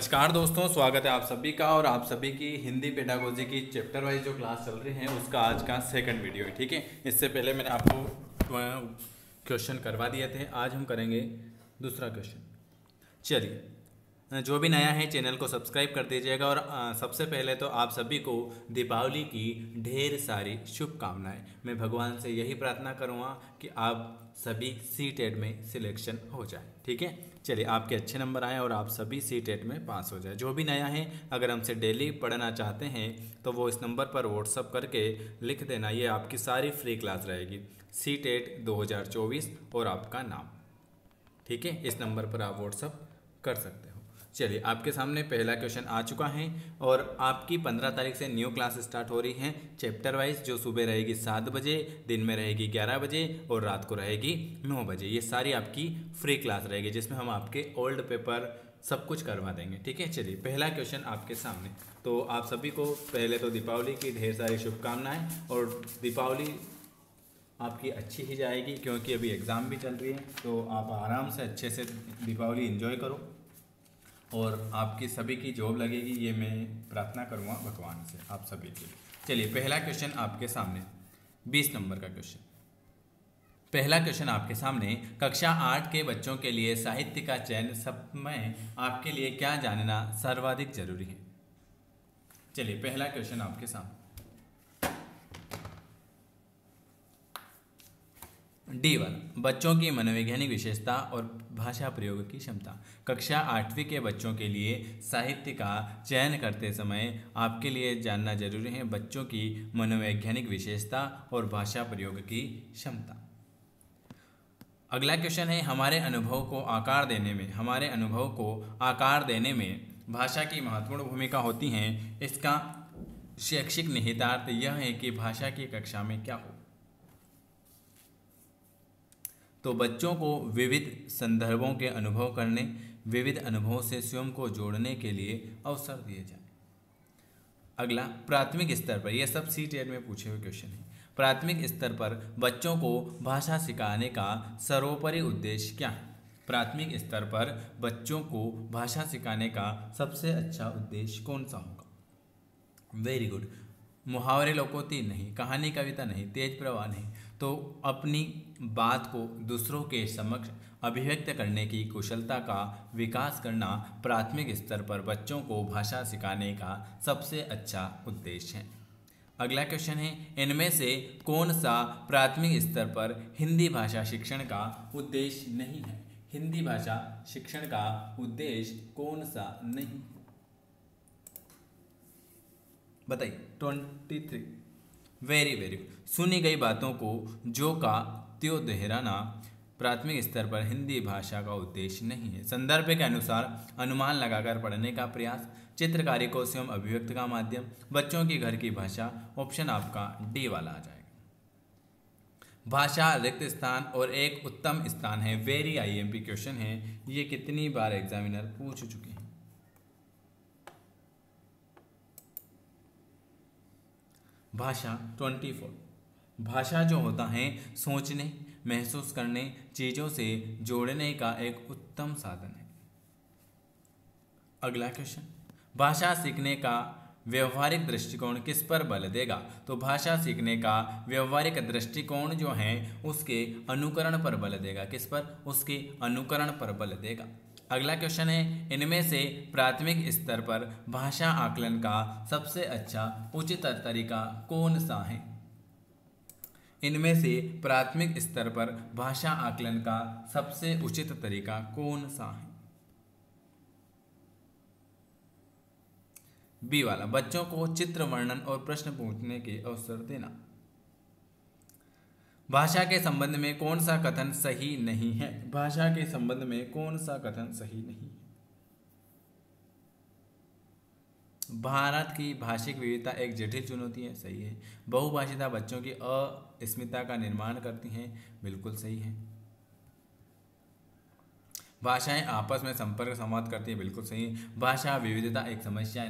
नमस्कार दोस्तों, स्वागत है आप सभी का। और आप सभी की हिंदी पेडागोजी की चैप्टर वाइज जो क्लास चल रही है उसका आज का सेकंड वीडियो है। ठीक है, इससे पहले मैंने आपको क्वेश्चन करवा दिए थे, आज हम करेंगे दूसरा क्वेश्चन। चलिए, जो भी नया है चैनल को सब्सक्राइब कर दीजिएगा। और सबसे पहले तो आप सभी को दीपावली की ढेर सारी शुभकामनाएं। मैं भगवान से यही प्रार्थना करूँगा कि आप सभी सी-टेट में सिलेक्शन हो जाए। ठीक है, चलिए, आपके अच्छे नंबर आए और आप सभी सी-टेट में पास हो जाए। जो भी नया है, अगर हमसे डेली पढ़ना चाहते हैं तो वो इस नंबर पर व्हाट्सअप करके लिख देना। ये आपकी सारी फ्री क्लास रहेगी, सी-टेट 2024 और आपका नाम। ठीक है, इस नंबर पर आप व्हाट्सअप कर सकते हो। चलिए, आपके सामने पहला क्वेश्चन आ चुका है और आपकी 15 तारीख से न्यू क्लास स्टार्ट हो रही है चैप्टर वाइज, जो सुबह रहेगी 7 बजे, दिन में रहेगी 11 बजे और रात को रहेगी 9 बजे। ये सारी आपकी फ्री क्लास रहेगी जिसमें हम आपके ओल्ड पेपर सब कुछ करवा देंगे। ठीक है, चलिए, पहला क्वेश्चन आपके सामने। तो आप सभी को पहले तो दीपावली की ढेर सारी शुभकामनाएँ। और दीपावली आपकी अच्छी ही जाएगी क्योंकि अभी एग्ज़ाम भी चल रही है, तो आप आराम से अच्छे से दीपावली एंजॉय करो और आपकी सभी की जॉब लगेगी, ये मैं प्रार्थना करूँगा भगवान से आप सभी के लिए। चलिए, पहला क्वेश्चन आपके सामने, 20 नंबर का क्वेश्चन। पहला क्वेश्चन आपके सामने, कक्षा 8 के बच्चों के लिए साहित्य का चयन समय आपके लिए क्या जानना सर्वाधिक जरूरी है। चलिए, पहला क्वेश्चन आपके सामने। डी वाला, बच्चों की मनोवैज्ञानिक विशेषता और भाषा प्रयोग की क्षमता। कक्षा 8वीं के बच्चों के लिए साहित्य का चयन करते समय आपके लिए जानना जरूरी है बच्चों की मनोवैज्ञानिक विशेषता और भाषा प्रयोग की क्षमता। अगला क्वेश्चन है, हमारे अनुभव को आकार देने में भाषा की महत्वपूर्ण भूमिका होती है। इसका शैक्षिक निहितार्थ यह है कि भाषा की कक्षा में क्या हो। तो बच्चों को विविध संदर्भों के अनुभव करने, विविध अनुभवों से स्वयं को जोड़ने के लिए अवसर दिए जाए। अगला, प्राथमिक स्तर पर, यह सब सी-टेट में पूछे हुए क्वेश्चन है। प्राथमिक स्तर पर बच्चों को भाषा सिखाने का सर्वोपरि उद्देश्य क्या है। प्राथमिक स्तर पर बच्चों को भाषा सिखाने का सबसे अच्छा उद्देश्य कौन सा होगा। Very good. मुहावरे लोकोक्ति नहीं, कहानी कविता नहीं, तेज प्रवाह नहीं, तो अपनी बात को दूसरों के समक्ष अभिव्यक्त करने की कुशलता का विकास करना प्राथमिक स्तर पर बच्चों को भाषा सिखाने का सबसे अच्छा उद्देश्य है। अगला क्वेश्चन है, इनमें से कौन सा प्राथमिक स्तर पर हिंदी भाषा शिक्षण का उद्देश्य नहीं है। हिंदी भाषा शिक्षण का उद्देश्य कौन सा नहीं, बताइए। 23। Very very good. सुनी गई बातों को जो का त्यों दोहराना प्राथमिक स्तर पर हिंदी भाषा का उद्देश्य नहीं है। संदर्भ के अनुसार अनुमान लगाकर पढ़ने का प्रयास, चित्रकारी को स्वयं अभिव्यक्त का माध्यम, बच्चों की घर की भाषा। ऑप्शन आपका डी वाला आ जाएगा। भाषा रिक्त स्थान और एक उत्तम स्थान है। वेरी आईएमपी क्वेश्चन है, ये कितनी बार एग्जामिनर पूछ चुके हैं। भाषा 24। भाषा जो होता है सोचने, महसूस करने, चीज़ों से जोड़ने का एक उत्तम साधन है। अगला क्वेश्चन, भाषा सीखने का व्यवहारिक दृष्टिकोण किस पर बल देगा। तो भाषा सीखने का व्यवहारिक दृष्टिकोण जो है उसके अनुकरण पर बल देगा। किस पर, उसके अनुकरण पर बल देगा। अगला क्वेश्चन है, इनमें से प्राथमिक स्तर पर भाषा आकलन का सबसे अच्छा उचित तरीका कौन सा है। इनमें से प्राथमिक स्तर पर भाषा आकलन का सबसे उचित तरीका कौन सा है। बी वाला, बच्चों को चित्र वर्णन और प्रश्न पूछने के अवसर देना। भाषा के संबंध में कौन सा कथन सही नहीं है। भाषा के संबंध में कौन सा कथन सही नहीं है। भारत की भाषिक विविधता एक जटिल चुनौती है, सही है। बहुभाषिता बच्चों की अस्मिता का निर्माण करती है, बिल्कुल सही है। भाषाएं आपस में संपर्क संवाद करती है, बिल्कुल सही है। भाषा विविधता एक समस्या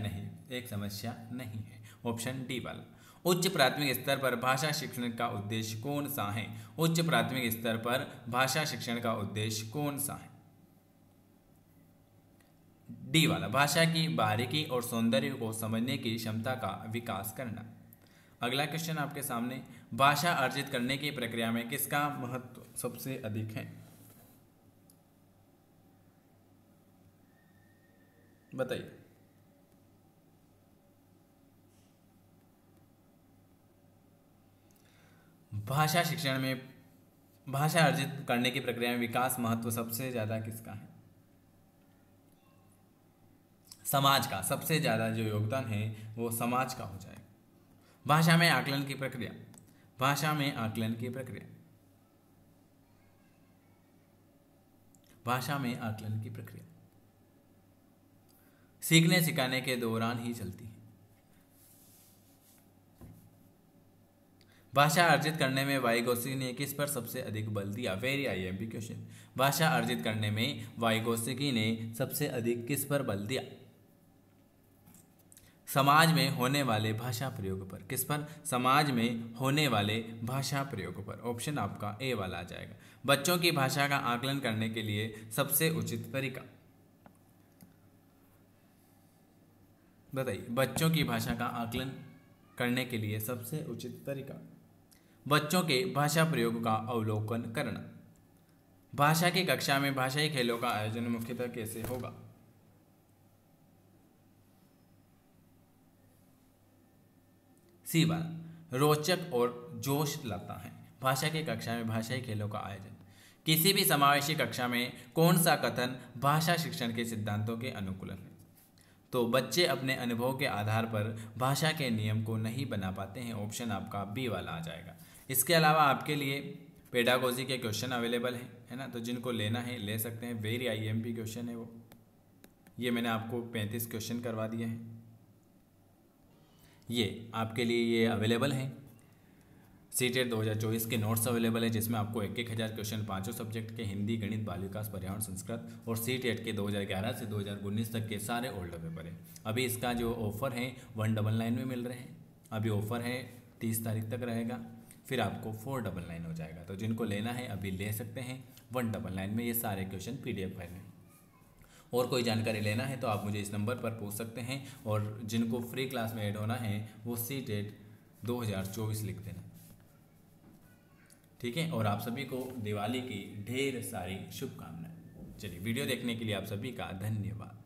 नहीं है। ऑप्शन डी वाला। उच्च प्राथमिक स्तर पर भाषा शिक्षण का उद्देश्य कौन सा है। उच्च प्राथमिक स्तर पर भाषा शिक्षण का उद्देश्य कौन सा है। डी वाला, भाषा की बारीकी और सौंदर्य को समझने की क्षमता का विकास करना। अगला क्वेश्चन आपके सामने, भाषा अर्जित करने की प्रक्रिया में किसका महत्व सबसे अधिक है? बताइए। भाषा शिक्षण में भाषा अर्जित करने की प्रक्रिया में विकास महत्व सबसे ज्यादा किसका है? समाज का। सबसे ज्यादा जो योगदान है वो समाज का हो जाएगा। भाषा में आकलन की प्रक्रिया, भाषा में आकलन की प्रक्रिया, भाषा में आकलन की प्रक्रिया सीखने सिखाने के दौरान ही चलती है। भाषा अर्जित करने में वाइगोत्स्की ने किस पर सबसे अधिक बल दिया? Very IMP question. भाषा अर्जित करने में वाइगोत्स्की ने सबसे अधिक किस पर बल दिया? समाज में होने वाले भाषा प्रयोग पर। किस पर? समाज में होने वाले भाषा प्रयोग पर। ऑप्शन आपका ए वाला आ जाएगा। बच्चों की भाषा का आकलन करने के लिए सबसे उचित तरीका बताइए। बच्चों की भाषा का आकलन करने के लिए सबसे उचित तरीका, बच्चों के भाषा प्रयोग का अवलोकन करना। भाषा की कक्षा में भाषाई खेलों का आयोजन मुख्यतः कैसे होगा? सी वाला, रोचक और जोश लाता है। भाषा की कक्षा में भाषाई खेलों का आयोजन। किसी भी समावेशी कक्षा में कौन सा कथन भाषा शिक्षण के सिद्धांतों के अनुकूल है? तो बच्चे अपने अनुभव के आधार पर भाषा के नियम को नहीं बना पाते हैं। ऑप्शन आपका बी वाला आ जाएगा। इसके अलावा आपके लिए पेडागोजी के क्वेश्चन अवेलेबल है ना, तो जिनको लेना है ले सकते हैं। वेरी आईएमपी क्वेश्चन है वो। ये मैंने आपको 35 क्वेश्चन करवा दिए हैं, ये आपके लिए ये अवेलेबल है। सीटेट 2024 के नोट्स अवेलेबल है, जिसमें आपको 1,000 क्वेश्चन पांचों सब्जेक्ट के, हिंदी, गणित, बाल विकास, पर्यावरण, संस्कृत, और सीटेट के 2011 से 2019 तक के सारे ओल्ड पेपर है। अभी इसका जो ऑफर है 199 में मिल रहे हैं। अभी ऑफर है 30 तारीख तक रहेगा, फिर आपको 499 हो जाएगा। तो जिनको लेना है अभी ले सकते हैं। 199 में ये सारे क्वेश्चन PDF फाइल में। और कोई जानकारी लेना है तो आप मुझे इस नंबर पर पूछ सकते हैं। और जिनको फ्री क्लास में ऐड होना है वो सीटेट 2024 लिख देना, ठीक है। और आप सभी को दिवाली की ढेर सारी शुभकामनाएं। चलिए, वीडियो देखने के लिए आप सभी का धन्यवाद।